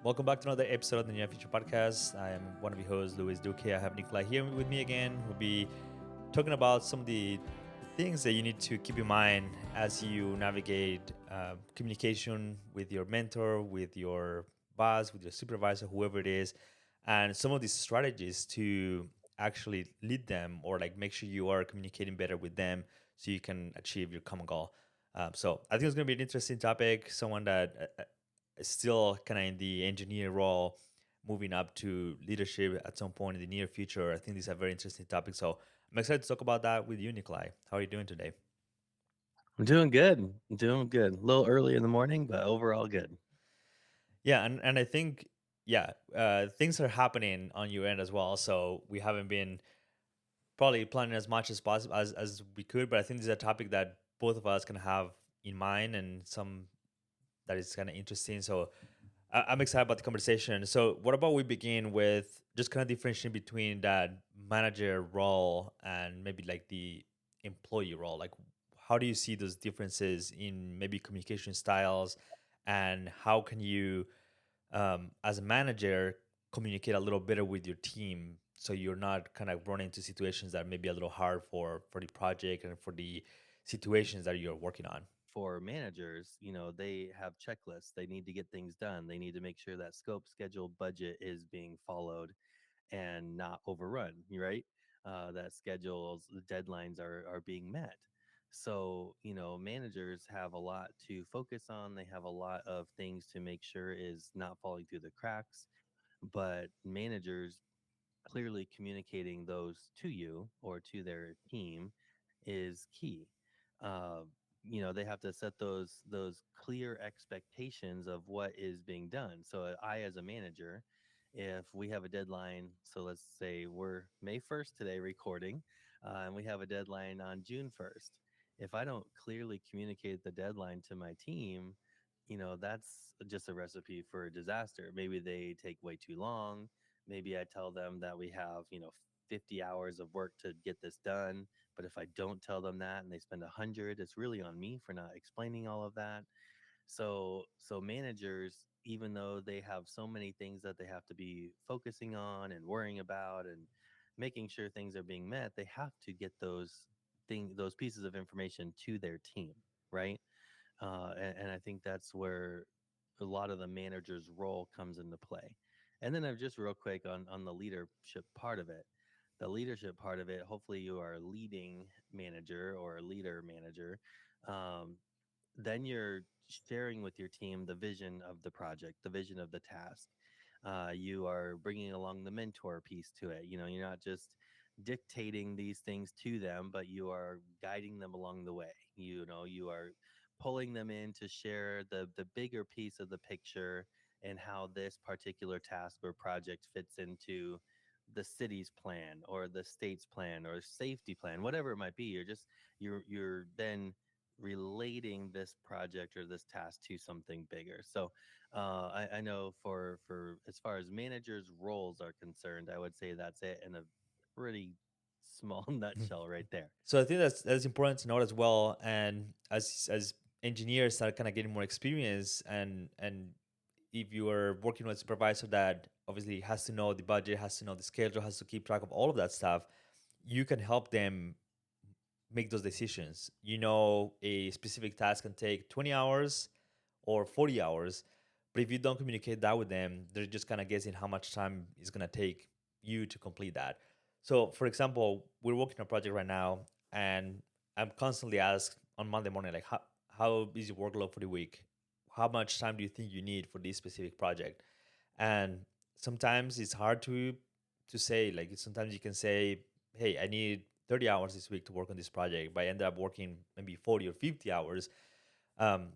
Welcome back to another episode of the Near Future Podcast. I am one of your hosts, Luis Duque. I have Nikolai here with me again. We'll be talking about some of the things that you need to keep in mind as you navigate communication with your mentor, with your boss, with your supervisor, whoever it is, and some of these strategies to actually lead them or like make sure you are communicating better with them so you can achieve your common goal. So I think it's going to be an interesting topic, someone that still kind of in the engineer role, moving up to leadership at some point in the near future. I think these are very interesting topics. So I'm excited to talk about that with you, Nikolai. How are you doing today? I'm doing good. I'm doing good. A little early in the morning, but overall good. Yeah, and I think things are happening on your end as well. So we haven't been probably planning as much as possible as we could, but I think this is a topic that both of us can have in mind and some that is kind of interesting. So I'm excited about the conversation. So, what about we begin with just kind of differentiating between that manager role and maybe like the employee role? Like, how do you see those differences in maybe communication styles, and how can you, as a manager, communicate a little better with your team so you're not kind of running into situations that may be a little hard for the project and for the situations that you're working on? For managers, they have checklists. They need to get things done. They need to make sure that scope, schedule, budget is being followed and not overrun, right? That schedules, the deadlines are being met. So, managers have a lot to focus on. They have a lot of things to make sure is not falling through the cracks. But managers clearly communicating those to you or to their team is key. Uh, they have to set those clear expectations of what is being done. So I, as a manager, if we have a deadline, so let's say we're May 1st today recording, and we have a deadline on June 1st. If I don't clearly communicate the deadline to my team, that's just a recipe for a disaster. Maybe they take way too long. Maybe I tell them that we have, 50 hours of work to get this done. But if I don't tell them that and they spend 100, it's really on me for not explaining all of that. So managers, even though they have so many things that they have to be focusing on and worrying about and making sure things are being met, they have to get those pieces of information to their team, right? And I think that's where a lot of the manager's role comes into play. And then I've just real quick on the leadership part of it. The leadership part of it, hopefully you are a leading manager or a leader manager. Um, then you're sharing with your team the vision of the project, the vision of the task. You are bringing along the mentor piece to it. You're not just dictating these things to them, but you are guiding them along the way. You are pulling them in to share the bigger piece of the picture and how this particular task or project fits into the city's plan or the state's plan or safety plan, whatever it might be. You're then relating this project or this task to something bigger. So I know for as far as managers' roles are concerned, I would say that's it in a pretty small nutshell right there. So I think that's important to note as well. And as engineers start kind of getting more experience, and if you are working with a supervisor that obviously has to know the budget, has to know the schedule, has to keep track of all of that stuff, you can help them make those decisions. You know, a specific task can take 20 hours or 40 hours, but if you don't communicate that with them, they're just kind of guessing how much time it's going to take you to complete that. So, for example, we're working on a project right now, and I'm constantly asked on Monday morning, like, how is your workload for the week? How much time do you think you need for this specific project? And sometimes it's hard to say. Like, sometimes you can say, hey, I need 30 hours this week to work on this project, but I ended up working maybe 40 or 50 hours. um,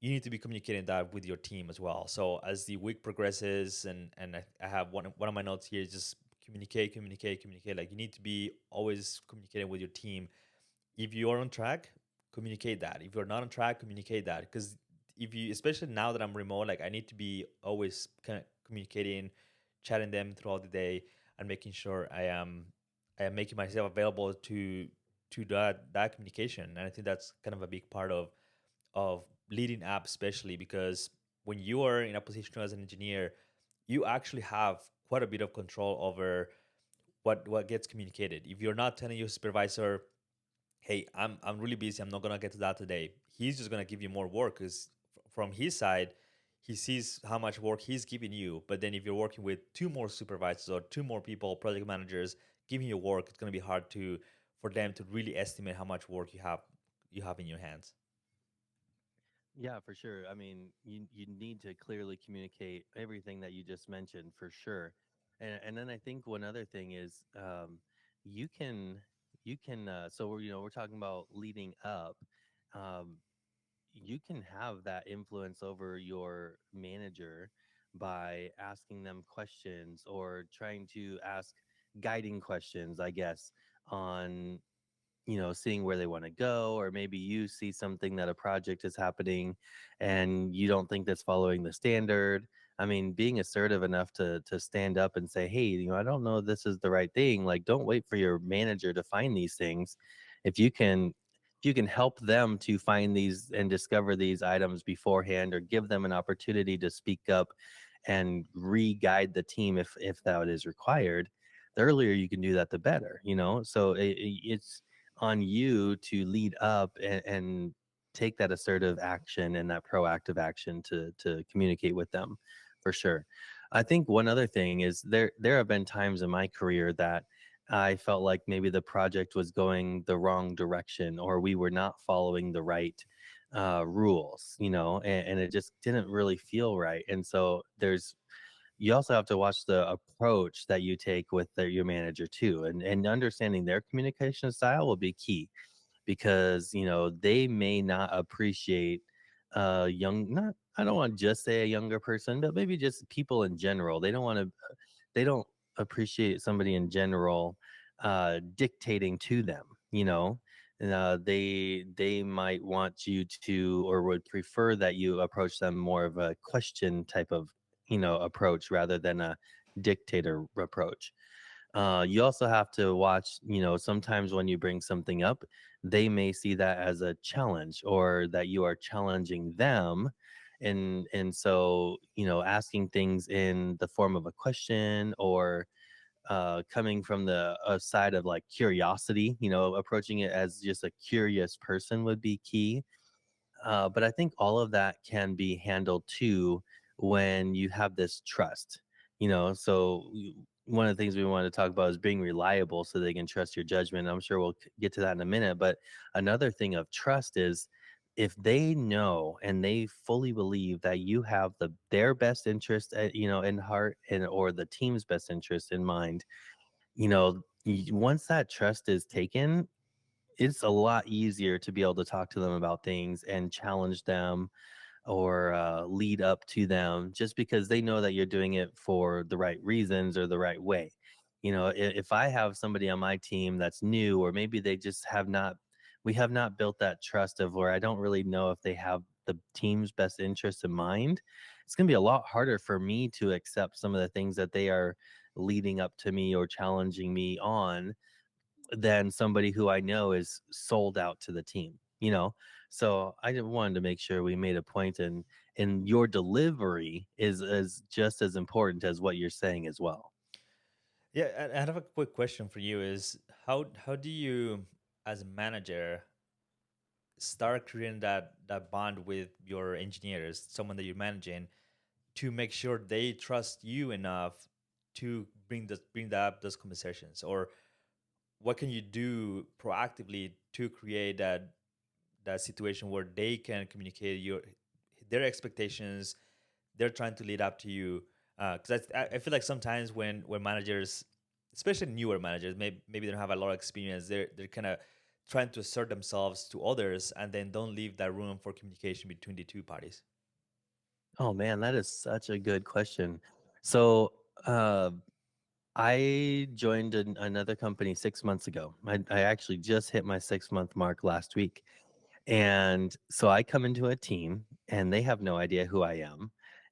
you need to be communicating that with your team as well. So as the week progresses, and I have one of my notes here is just communicate, communicate, communicate. Like, you need to be always communicating with your team. If you are on track, communicate that. If you're not on track, communicate that. Because if you, especially now that I'm remote, like, I need to be always kind of communicating, chatting them throughout the day, and making sure I am making myself available to that communication. And I think that's kind of a big part of leading up, especially because when you are in a position as an engineer, you actually have quite a bit of control over what gets communicated. If you're not telling your supervisor, hey, I'm really busy, I'm not gonna get to that today, he's just gonna give you more work because from his side, he sees how much work he's giving you. But then if you're working with two more supervisors or two more people, project managers giving you work, it's gonna be hard to for them to really estimate how much work you have in your hands. Yeah, for sure. I mean, you need to clearly communicate everything that you just mentioned for sure. And then I think one other thing is you can so we're talking about leading up. Um, you can have that influence over your manager by asking them questions or trying to ask guiding questions, I guess, on seeing where they want to go, or maybe you see something that a project is happening and you don't think that's following the standard. I mean, being assertive enough to stand up and say, hey, I don't know if this is the right thing. Like, don't wait for your manager to find these things. If you can help them to find these and discover these items beforehand, or give them an opportunity to speak up and re-guide the team if that is required, the earlier you can do that, the better. So it's on you to lead up and take that assertive action and that proactive action to communicate with them, for sure. I think one other thing is there have been times in my career that I felt like maybe the project was going the wrong direction, or we were not following the right rules, and it just didn't really feel right. And so you also have to watch the approach that you take with your manager too, and understanding their communication style will be key, because they may not appreciate young not I don't want to just say a younger person, but maybe just people in general. They don't appreciate somebody in general dictating to them, and they might want you to, or would prefer that you approach them more of a question type of approach, rather than a dictator approach. You also have to watch, sometimes when you bring something up, they may see that as a challenge, or that you are challenging them. And so, asking things in the form of a question, or coming from the side of like curiosity, approaching it as just a curious person would be key. But I think all of that can be handled too when you have this trust. One of the things we want to talk about is being reliable so they can trust your judgment. I'm sure we'll get to that in a minute. But another thing of trust is, if they know and they fully believe that you have their best interest in heart, and or the team's best interest in mind, once that trust is taken, it's a lot easier to be able to talk to them about things and challenge them, or lead up to them, just because they know that you're doing it for the right reasons or the right way. If I have somebody on my team that's new, or maybe they just we have not built that trust, of where I don't really know if they have the team's best interest in mind, it's going to be a lot harder for me to accept some of the things that they are leading up to me or challenging me on, than somebody who I know is sold out to the team. So I just wanted to make sure we made a point, and your delivery is just as important as what you're saying as well. Yeah, and I have a quick question for you: is how do you, as a manager, start creating that bond with your engineers, someone that you're managing, to make sure they trust you enough to bring that up those conversations? Or what can you do proactively to create that situation where they can communicate their expectations, they're trying to lead up to you? Because I feel like sometimes when managers, especially newer managers, maybe they don't have a lot of experience, they're kind of trying to assert themselves to others and then don't leave that room for communication between the two parties. Oh man, that is such a good question. So uh, I joined another company 6 months ago. I actually just hit my 6 month mark last week. And so I come into a team and they have no idea who I am,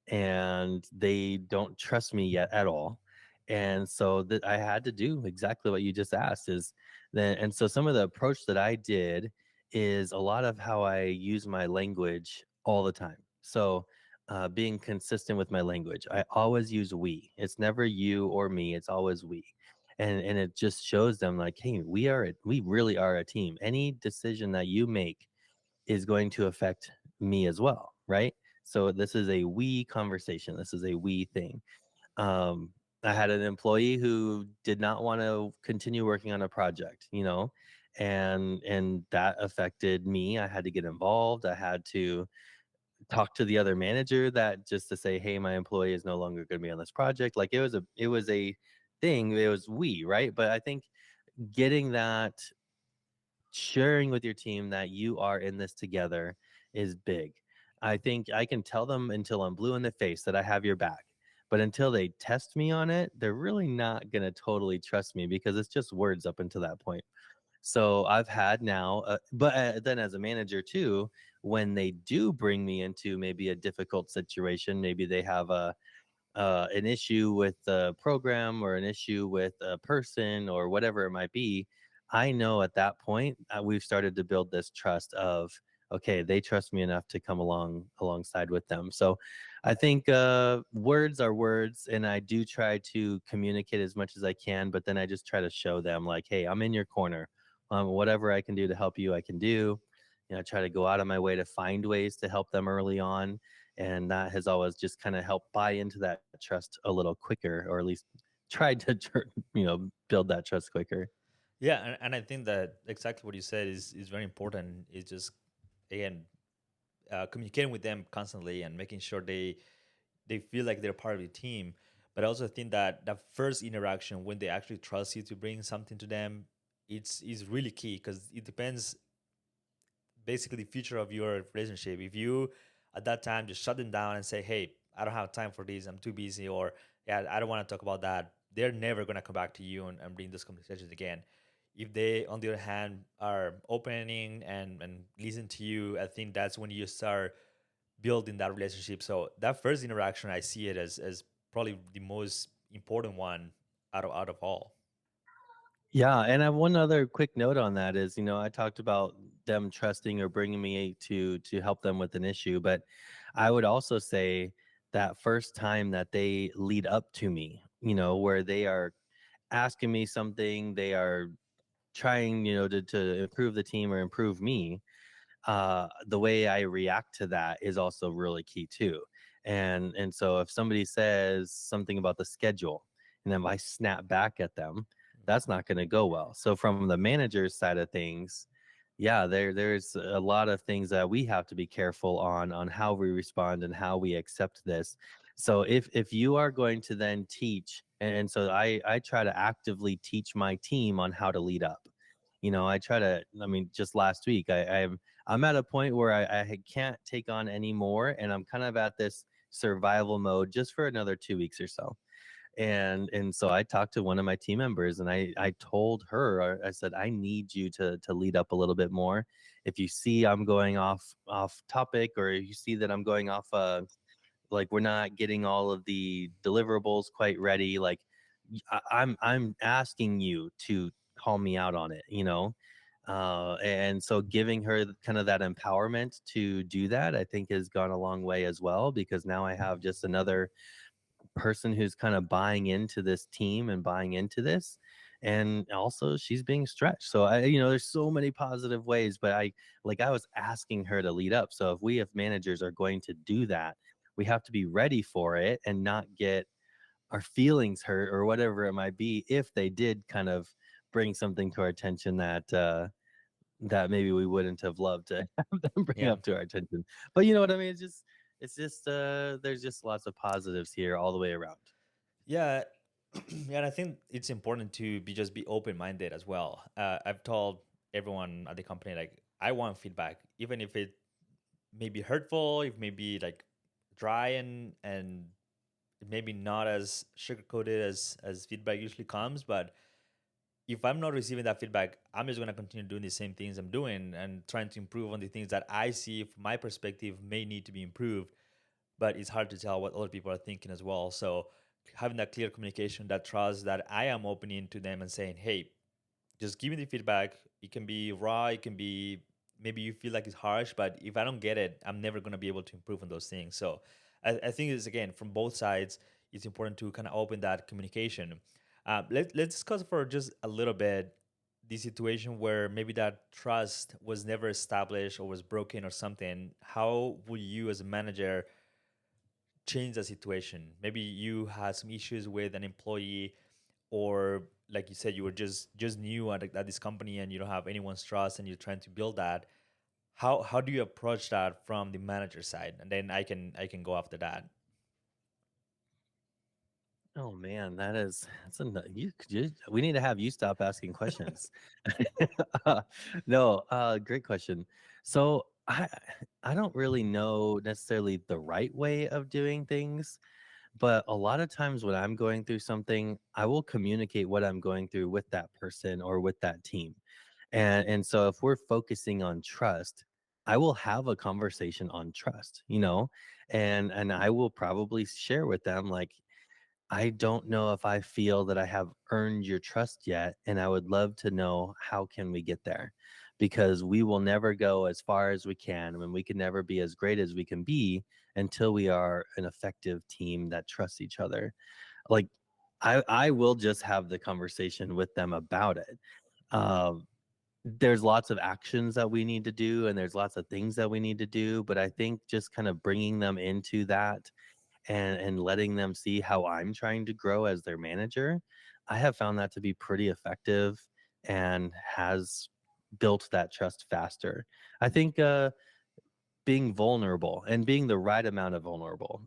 and they don't trust me yet at all. And so that I had to do exactly what you just asked, is then, and so some of the approach that I did is a lot of how I use my language all the time. So being consistent with my language. I always use we. It's never you or me. It's always we. And it just shows them like, hey, we really are a team. Any decision that you make is going to affect me as well, right? So this is a we conversation. This is a we thing. Um, I had an employee who did not want to continue working on a project, and that affected me. I had to get involved. I had to talk to the other manager that just to say, "Hey, my employee is no longer going to be on this project." Like it was a thing. It was we, right? But I think getting that sharing with your team that you are in this together is big. I think I can tell them until I'm blue in the face that I have your back. But until they test me on it, they're really not going to totally trust me because it's just words up until that point. So I've had now, but then as a manager too, when they do bring me into maybe a difficult situation, maybe they have an issue with the program or an issue with a person or whatever it might be, I know at that point we've started to build this trust of okay, they trust me enough to come alongside with them. So I think words are words, and I do try to communicate as much as I can, but then I just try to show them like, hey, I'm in your corner. Whatever I can do to help you, I can do. I try to go out of my way to find ways to help them early on, and that has always just kind of helped buy into that trust a little quicker, or at least tried to build that trust quicker. Yeah, and I think that exactly what you said is very important. Is just again communicating with them constantly and making sure they feel like they're part of the team. But I also think that that first interaction when they actually trust you to bring something to them, it's is really key because it depends basically the future of your relationship. If you at that time just shut them down and say, "Hey, I don't have time for this. I'm too busy," or "Yeah, I don't want to talk about that," they're never gonna come back to you and bring those conversations again. If they, on the other hand, are opening and listen to you, I think that's when you start building that relationship. So that first interaction, I see it as probably the most important one out of all. Yeah, and I have one other quick note on that is, I talked about them trusting or bringing me to help them with an issue, but I would also say that first time that they lead up to me, where they are asking me something, they are trying, to improve the team or improve me, the way I react to that is also really key too. And so if somebody says something about the schedule and then I snap back at them, that's not going to go well. So from the manager's side of things, yeah, there's a lot of things that we have to be careful on how we respond and how we accept this. So if you are going to then teach, and so I try to actively teach my team on how to lead up. I try to. I mean, just last week, I'm at a point where I can't take on any more, and I'm kind of at this survival mode just for another 2 weeks or so. And so I talked to one of my team members, and I told her, I said, I need you to lead up a little bit more. If you see I'm going off topic, or you see that I'm going off like we're not getting all of the deliverables quite ready, like I'm asking you to call me out on it. And so giving her kind of that empowerment to do that, I think has gone a long way as well, because now I have just another person who's kind of buying into this team and buying into this. And also she's being stretched. So there's so many positive ways, but I was asking her to lead up. So if we, if managers are going to do that, we have to be ready for it and not get our feelings hurt or whatever it might be if they did kind of bring something to our attention that maybe we wouldn't have loved to have them bring Yeah. up to our attention. But you know what I mean? It's just there's just lots of positives here all the way around. Yeah, yeah, and I think it's important to be open minded as well. I've told everyone at the company like I want feedback, even if it may be hurtful, if maybe like dry and maybe not as sugar coated as feedback usually comes. But if I'm not receiving that feedback, I'm just gonna continue doing the same things I'm doing and trying to improve on the things that I see from my perspective may need to be improved, but it's hard to tell what other people are thinking as well. So having that clear communication, that trust, that I am opening to them and saying, "Hey, just give me the feedback. It can be raw. It can be maybe you feel like it's harsh, but if I don't get it, I'm never gonna be able to improve on those things." So I think it's again from both sides. It's important to kind of open that communication. Let's discuss for just a little bit the situation where maybe that trust was never established or was broken or something. How would you, as a manager, change the situation? Maybe you had some issues with an employee, or like you said, you were just new at this company and you don't have anyone's trust, and you're trying to build that. How do you approach that from the manager side? And then I can go after that. Oh man, that's a we need to have you stop asking questions. Uh, no, great question. So I don't really know necessarily the right way of doing things, but a lot of times when I'm going through something, I will communicate what I'm going through with that person or with that team. And so if we're focusing on trust, I will have a conversation on trust, and I will probably share with them like, I don't know if I feel that I have earned your trust yet, and I would love to know how can we get there? Because we will never go as far as we can, and we can never be as great as we can be until we are an effective team that trusts each other. Like I will just have the conversation with them about it. Um, there's lots of actions that we need to do, and there's lots of things that we need to do, but I think just kind of bringing them into that and letting them see how I'm trying to grow as their manager, I have found that to be pretty effective and has built that trust faster. I think being vulnerable and being the right amount of vulnerable,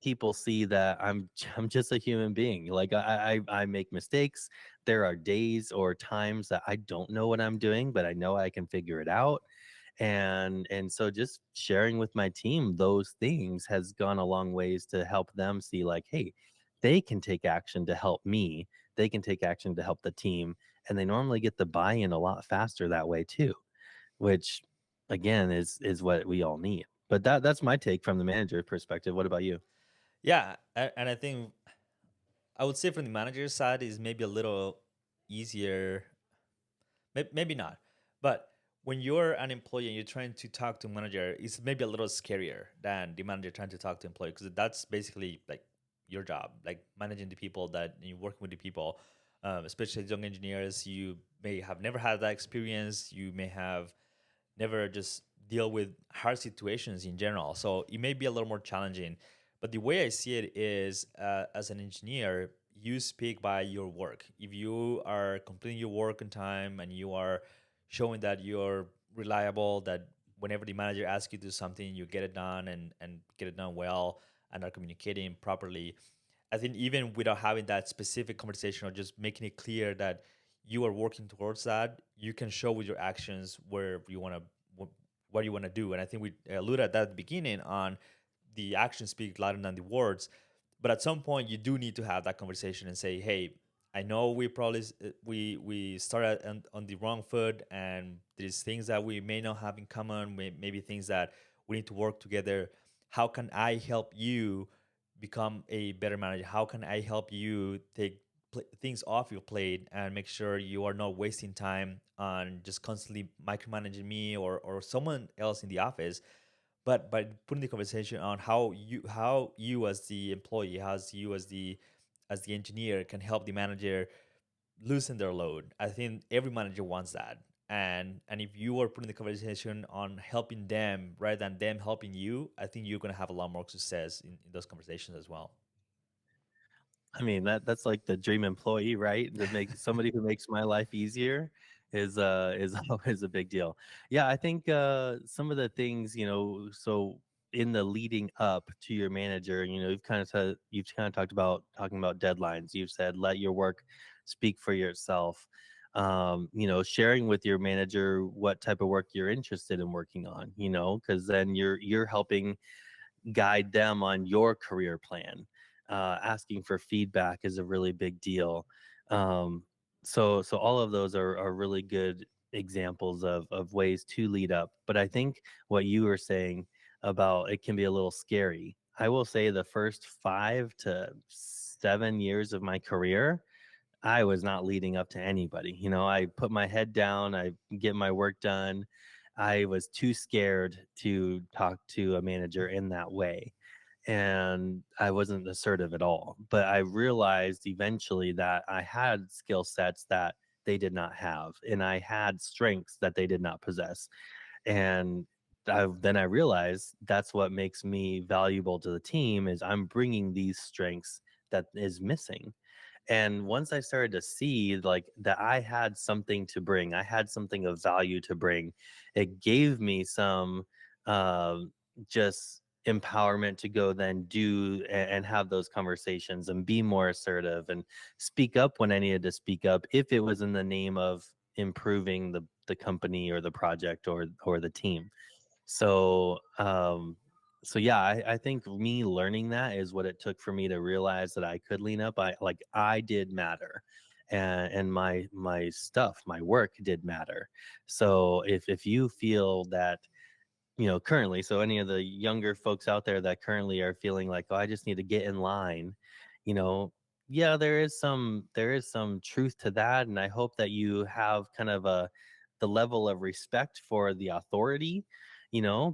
people see that I'm just a human being. Like I make mistakes. There are days or times that I don't know what I'm doing, but I know I can figure it out. And so just sharing with my team those things has gone a long ways to help them see like, hey, they can take action to help me. They can take action to help the team, and they normally get the buy-in a lot faster that way too, which again is what we all need. But that's my take from the manager perspective. What about you? Yeah, and I think I would say from the manager side is maybe a little easier. Maybe not, but when you're an employee and you're trying to talk to a manager, it's maybe a little scarier than the manager trying to talk to employee, because that's basically like your job, like managing the people that you working with the people, especially as young engineers. You may have never had that experience. You may have never just deal with hard situations in general. So it may be a little more challenging. But the way I see it is, as an engineer, you speak by your work. If you are completing your work on time and you are showing that you're reliable, that whenever the manager asks you to do something, you get it done, and get it done well, and are communicating properly. I think even without having that specific conversation or just making it clear that you are working towards that, you can show with your actions where you want to, what you want to do. And I think we alluded at that at the beginning on the actions speak louder than the words. But at some point, you do need to have that conversation and say, "Hey, I know we probably we started on the wrong foot, and there's things that we may not have in common. Maybe things that we need to work together. How can I help you become a better manager? How can I help you take things off your plate and make sure you are not wasting time on just constantly micromanaging me or someone else in the office, but by putting the conversation on how you as the employee, as you as the engineer can help the manager loosen their load. I think every manager wants that. And if you are putting the conversation on helping them rather than them helping you, I think you're going to have a lot more success in those conversations as well. I mean, that's like the dream employee, right? To make somebody who makes my life easier is always a big deal. Yeah, I think some of the things, so in the leading up to your manager, you've kind of talked about talking about deadlines. You've said let your work speak for yourself. Sharing with your manager what type of work you're interested in working on, because then you're helping guide them on your career plan. Asking for feedback is a really big deal. Um, so all of those are really good examples of ways to lead up. But I think what you were saying about it can be a little scary. I will say the first 5 to 7 years of my career, I was not leading up to anybody. I put my head down, I get my work done, I was too scared to talk to a manager in that way. And I wasn't assertive at all. But I realized eventually that I had skill sets that they did not have, and I had strengths that they did not possess. And then I realized that's what makes me valuable to the team is I'm bringing these strengths that is missing. And once I started to see like that I had something to bring, I had something of value to bring, it gave me some um, just empowerment to go then do and have those conversations and be more assertive and speak up when I needed to speak up if it was in the name of improving the company or the project or the team. So, so yeah, I think me learning that is what it took for me to realize that I could lean up. I did matter, and my stuff, my work did matter. So if you feel that currently, so any of the younger folks out there that currently are feeling like, oh, I just need to get in line, you know, yeah, there is some truth to that, and I hope that you have kind of a the level of respect for the authority,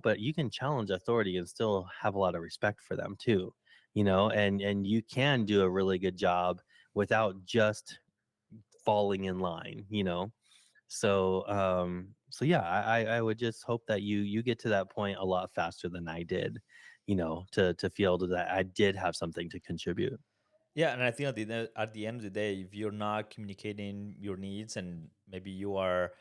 but you can challenge authority and still have a lot of respect for them too, and you can do a really good job without just falling in line, so yeah, I would just hope that you get to that point a lot faster than I did, to feel that I did have something to contribute. Yeah, and I think at the end of the day, if you're not communicating your needs, and maybe you are,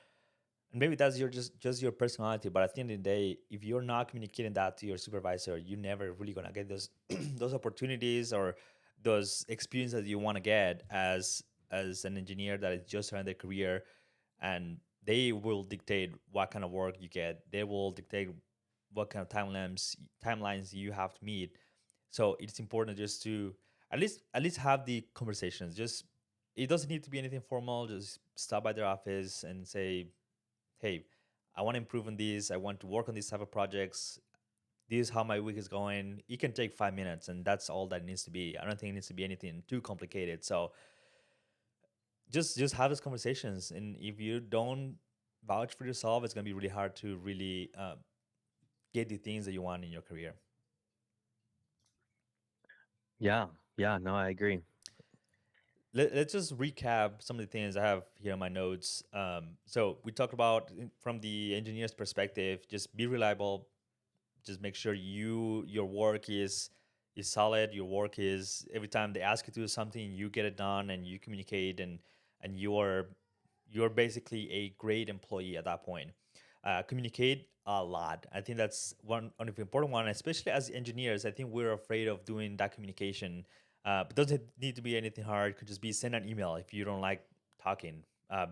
and maybe that's your just your personality, but at the end of the day, if you're not communicating that to your supervisor, you're never really gonna get those those opportunities or those experiences you want to get as an engineer that is just starting their career, and they will dictate what kind of work you get. They will dictate what kind of timelines you have to meet. So it's important just to at least have the conversations. Just it doesn't need to be anything formal. Just stop by their office and say, "Hey, I want to improve on this. I want to work on these type of projects. This is how my week is going." It can take 5 minutes, and that's all that needs to be. I don't think it needs to be anything too complicated. So just have those conversations, and if you don't vouch for yourself, it's gonna be really hard to really get the things that you want in your career. Yeah, yeah, no, I agree. Let's just recap some of the things I have here in my notes. So we talked about from the engineer's perspective, just be reliable. Just make sure your work is solid. Your work is every time they ask you to do something, you get it done and you communicate, and you're basically a great employee at that point. Communicate a lot. I think that's one of the important one, especially as engineers. I think we're afraid of doing that communication. But doesn't need to be anything hard. It could just be send an email if you don't like talking.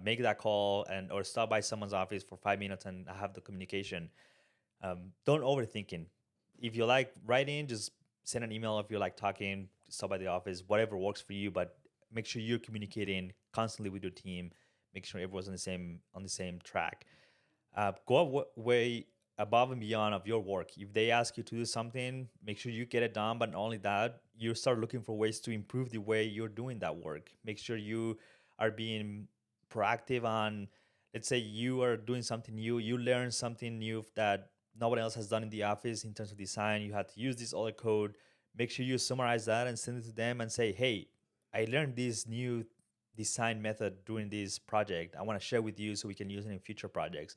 Make that call and or stop by someone's office for 5 minutes and have the communication. Don't overthinking. If you like writing, just send an email. If you like talking, stop by the office, whatever works for you. But make sure you're communicating constantly with your team. Make sure everyone's on the same track. Go way above and beyond of your work. If they ask you to do something, make sure you get it done. But not only that, you start looking for ways to improve the way you're doing that work. Make sure you are being proactive on, let's say you are doing something new, you learn something new that no one else has done in the office in terms of design. You had to use this other code. Make sure you summarize that and send it to them and say, hey, I learned this new design method during this project. I want to share with you so we can use it in future projects.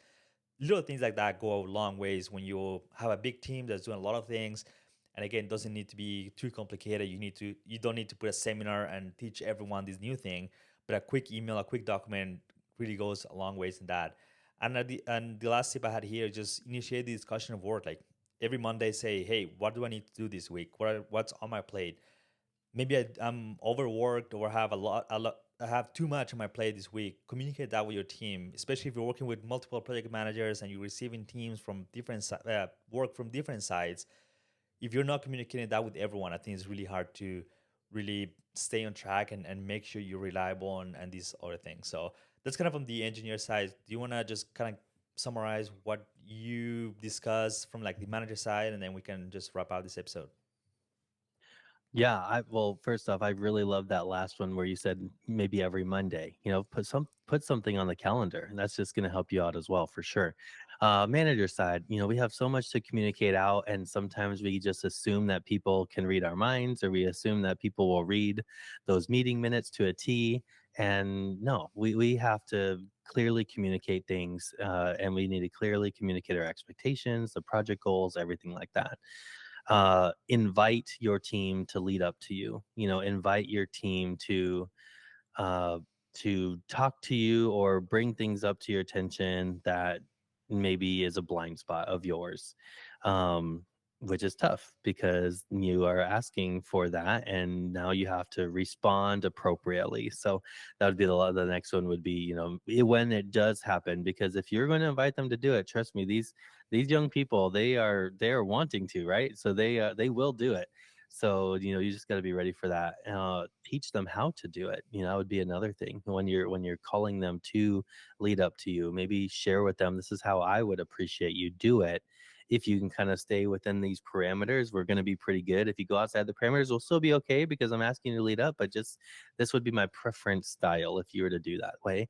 Little things like that go a long ways when you have a big team that's doing a lot of things. And again, it doesn't need to be too complicated. You don't need to put a seminar and teach everyone this new thing, but a quick email, a quick document really goes a long ways in that. And the last tip I had here is just initiate the discussion of work. Like every Monday, say, hey, what do I need to do this week? What's on my plate? Maybe I'm overworked or have I have too much on my plate this week. Communicate that with your team, especially if you're working with multiple project managers and you're receiving teams from work from different sides. If you're not communicating that with everyone, I think it's really hard to really stay on track and make sure you're reliable and these other things. So that's kind of from the engineer side. Do you want to just kind of summarize what you discussed from like the manager side, and then we can just wrap out this episode? Yeah, well, first off, I really love that last one where you said maybe every Monday, put something on the calendar, and that's just going to help you out as well for sure. Manager side, we have so much to communicate out, and sometimes we just assume that people can read our minds, or we assume that people will read those meeting minutes to a T. And no, we have to clearly communicate things, and we need to clearly communicate our expectations, the project goals, everything like that. Invite your team to lead up to you. Invite your team uh, to talk to you or bring things up to your attention that maybe is a blind spot of yours, um, which is tough because you are asking for that, and now you have to respond appropriately. So that would be the next one would be, when it does happen, because if you're going to invite them to do it, trust me, these young people, they are wanting to, right? So they will do it. So you just got to be ready for that. Teach them how to do it. That would be another thing when you're calling them to lead up to you. Maybe share with them, this is how I would appreciate you do it. If you can kind of stay within these parameters, we're going to be pretty good. If you go outside the parameters, we'll still be okay because I'm asking you to lead up. But just this would be my preference style if you were to do that way,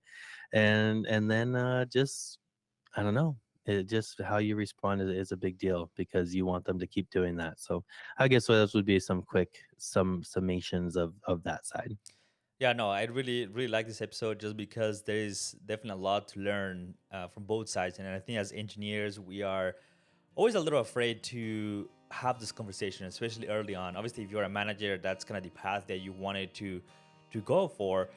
and then just, I don't know. It just how you respond is a big deal because you want them to keep doing that. So I guess those would be some summations of that side. Yeah, no, I really, really like this episode just because there is definitely a lot to learn from both sides. And I think as engineers, we are always a little afraid to have this conversation, especially early on. Obviously, if you're a manager, that's kind of the path that you wanted to go for.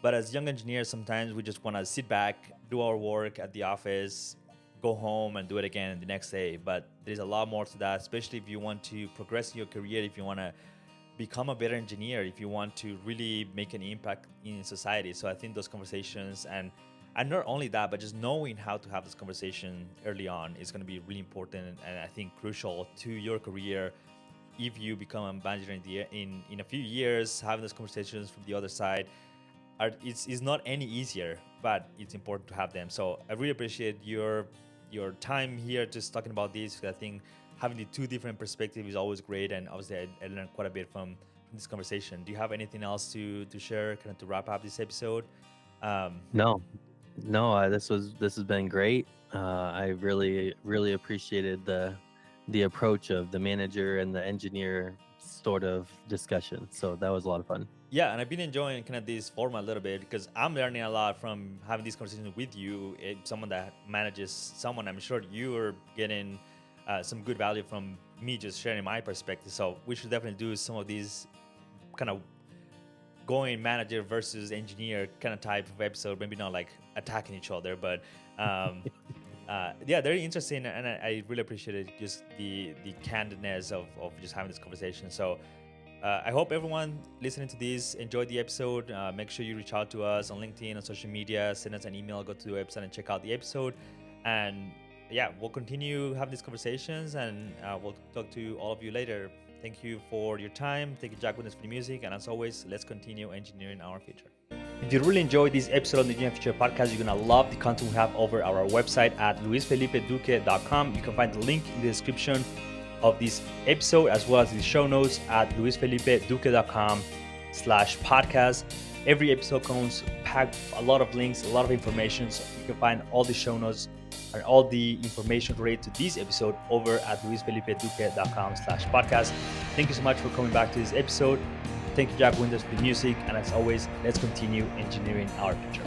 But as young engineers, sometimes we just want to sit back, do our work at the office, go home and do it again the next day. But there's a lot more to that, especially if you want to progress in your career, if you want to become a better engineer, if you want to really make an impact in society. So I think those conversations and not only that, but just knowing how to have this conversation early on is going to be really important and I think crucial to your career. If you become a manager in a few years, having those conversations from the other side it's not any easier, but it's important to have them. So I really appreciate your time here just talking about this. I think having the two different perspectives is always great, and obviously I learned quite a bit from this conversation. Do you have anything else to share, kind of to wrap up this episode? Um, No, no, this has been great. I really appreciated the approach of the manager and the engineer sort of discussion. So that was a lot of fun. yeah, and I've been enjoying kind of this format a little bit because I'm learning a lot from having these conversations with you. Someone that manages someone, I'm sure you're getting some good value from me just sharing my perspective. So we should definitely do some of these kind of going manager versus engineer kind of type of episode. Maybe not like attacking each other, but um, yeah, very interesting, and I really appreciated just the candidness of just having this conversation. So I hope everyone listening to this enjoyed the episode. Make sure you reach out to us on LinkedIn, on social media, send us an email, go to the website and check out the episode. And yeah, we'll continue having these conversations, and we'll talk to all of you later. Thank you for your time. Thank you, Jack Witness, for the music. And as always, let's continue engineering our future. If you really enjoyed this episode of the Engineering Future podcast, you're going to love the content we have over our website at luisfelipeduque.com. You can find the link in the description of this episode as well as the show notes at luisfelipeduque.com/podcast. Every episode comes packed with a lot of links, a lot of information. So you can find all the show notes and all the information related to this episode over at luisfelipeduque.com/podcast. Thank you so much for coming back to this episode. Thank you, Jack Winters, for the music. And as always, let's continue engineering our future.